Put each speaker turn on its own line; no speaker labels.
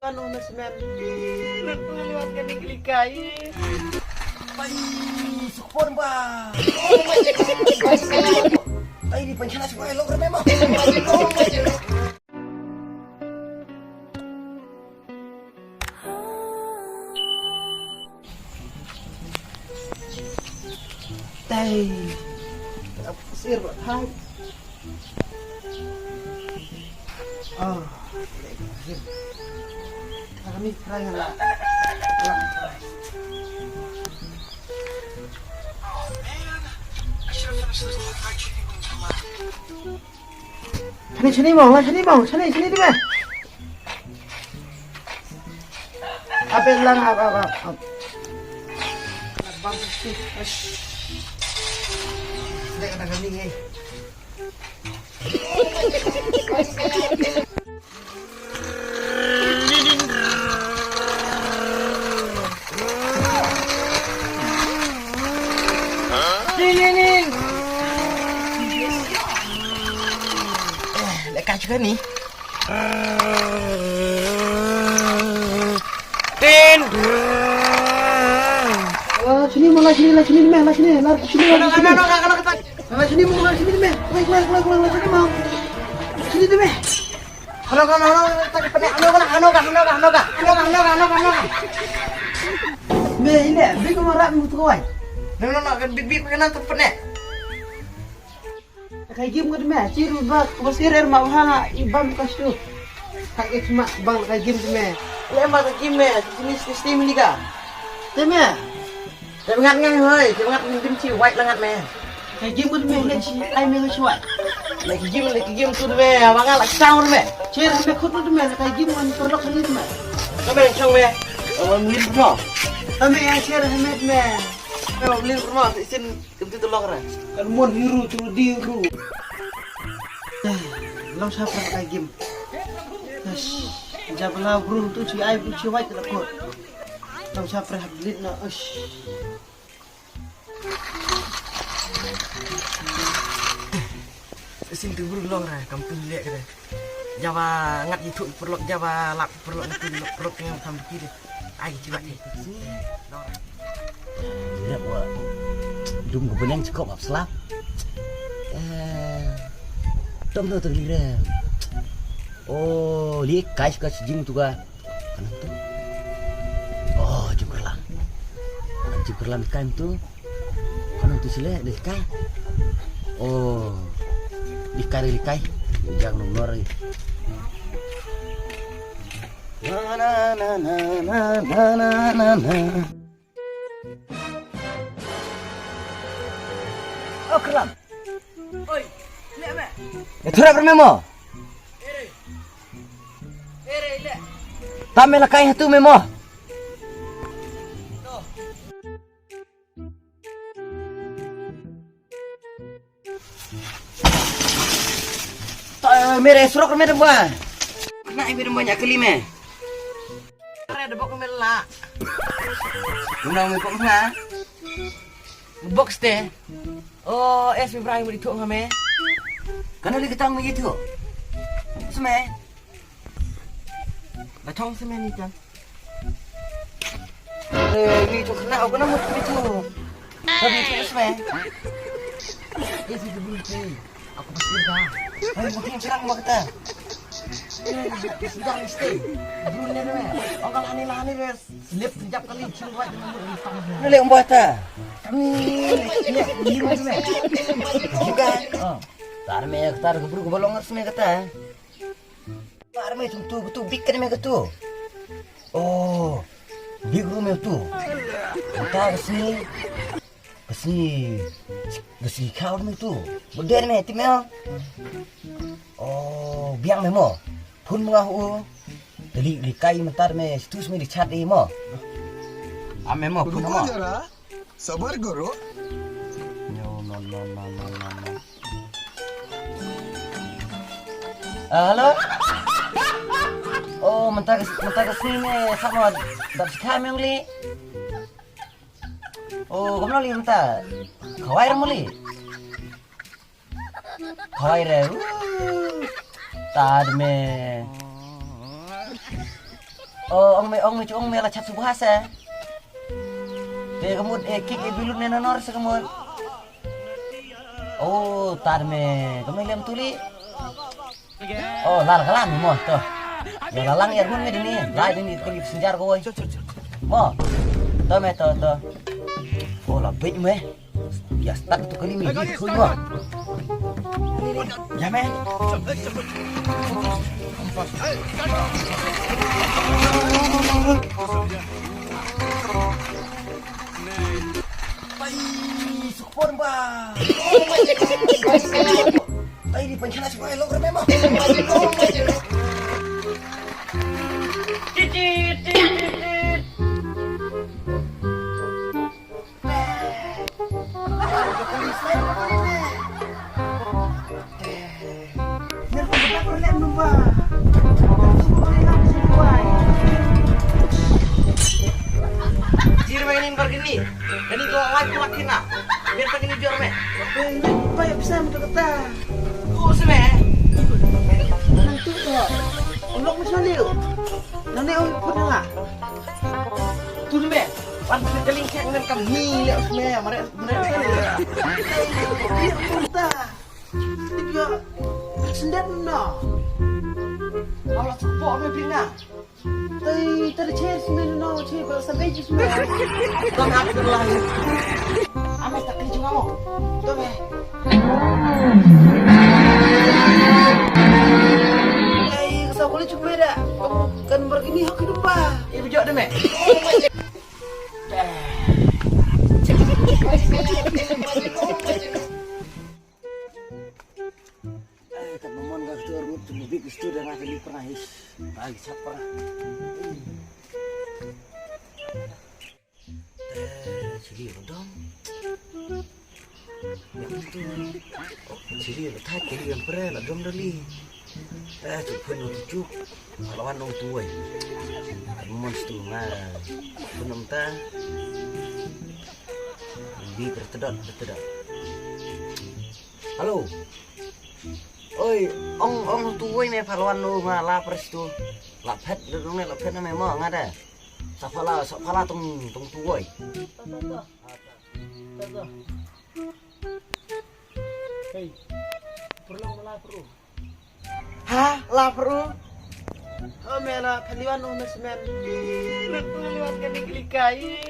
Ano na si Mel? Nagpaliwat ka ni Klikay.
Ay, sukpon ba? Ay, di pancana si Kuya Logro memang.
Tay. Sir, hai. Oh. Kami try nga lang. Sini bang, sini di mana? Apa lang apa. Abang sih. Sudah kena kami ni. Ning. Lekas juga ni. Tin. Sini malah sini lah sini meh lah sini lah sini. Kalau sini mau lah sini meh. Keluar sini mau. Sini tu meh. Ano ka. Meh ini, big marah mutu kau. No, kan bibit kena tempat ni. Kayak game kan meh, ciru bak, bersirer mak hanga ibam kastu. Kayak cuma bang kayak game tu meh. Lema kayak game meh, jenis sistem ni ka. Tu meh. Jangan hoi, jangan benci white langat meh. Kayak game kan meh, ni ai meh cuai. Lagi game tu meh, abang lak sound meh. Ciru meh khut tu meh, kayak game kan perlok ni meh. Kau meh chong meh. Awak mungkin pernah. Kami yang ciru meh. Memang beli rumah isin kemti tolong kan. Kan mon hiru tu diru. Long siapa pakai game. Yes. Jabla bro tu si ai bu si white tak kot. Long siapa beli na us. Isin tu bro long kan kampung lihat kan. Jawa ngat itu perlok Jawa lak perlok nanti perlok yang sampai kiri. Ai coba ni.
Tidak buat. Dum kebening cukup abslap. Tom tu terlira. Oh, lihat kais ke sejing tu kan. Kanan tu. Oh, jumperlah kan tu. Kanan tu sila dekai. Oh, dekai. Jangan nomor lagi. Na. Oh, kelam.
Oi, lihat meh.
Itulah bermemo.
Lihat.
Tame lah kain tu memo. Mere surok mere buah. Kena mere banyak kelime.
Ada bok melak.
Undang me kok nga.
Box teh. Oh, es Ibrahim di tu kami.
Kana li ketang begitu. Semai.
Batong semen ni kan.
Ni tu kena aku nak begitu. Tapi itu semai.
Es itu bunyi. Aku pasti dah.
Hai mungkin serang mau kata.
Sudah mesti. Bunyi tu meh. Orang lani deh. Slip sejak kali ciumat dengan mulut.
Ni lek buat ta.
Ni tu meh.
Juga. Tar me tar gebru bolong semai kata. Tar me tu betul big kan me kata. Oh. Big room tu. Kita Gesi kau ni tu. Beden me timel. Oh, biang me mo. Pun mengahu. Deli likai mentar me situ semai dichat ni mo. Ame mo pun mo.
Sabar guru.
No. Halo. Oh, mentar ke sini sama dak sikam yang li. Oh, kamu li mentar. Kawai muli. Kawai re. Tad me. ong me cuong me la chat subhasa. Te kamut kik bilun nena nor sa kamut. Oh, tar me kamay lem tuli. Oh, lal kalan mo to. Ya lalang ya gun me dini. Lai dini kali senjar ko oi. Mo. To me to. Oh, la bej me. Ya start tu kali me di ko mo. Ya me. Pai, sukpon ba. Ay, di pancana si Pai lo memang.
Jir mainin begini. Dan itu live makin nak. Biar begini jor me. Baik bisa betul-betul. Oh seme. Nanti tu. Ulok macam ni. Nanti orang pun dengar. Tu me. Pantai keling kek dengan kami lek seme. Mereka sana. Iya betul. Dia sendat no. Allah support me bina. Tadi chance me no, cik sampai je semua. Kau nak apa lagi? Ame tak kerja kamu. Tu me. Kau boleh cuba dah. Kan begini hak hidup ah. Ibu jawab deh me.
Tak memang gak tu rut tu big stu dan aku ni pernah his. Lagi siapa? Cili dong. Yang itu. Cili letak cili yang pernah lah dom dali. Tu pun tujuk. Lawan dong tuai. Memang stu ngan. Penom ta. Di tertedot. Halo. Oi, ong tuai me paluan lu ngala pres tu. Lapet dong ne lapet na memang ada. Sapala tong tuai. Hey. Perlu lapru.
Hah, lapru? Oh mela paliwan no mesmen. Paliwan kan klikai.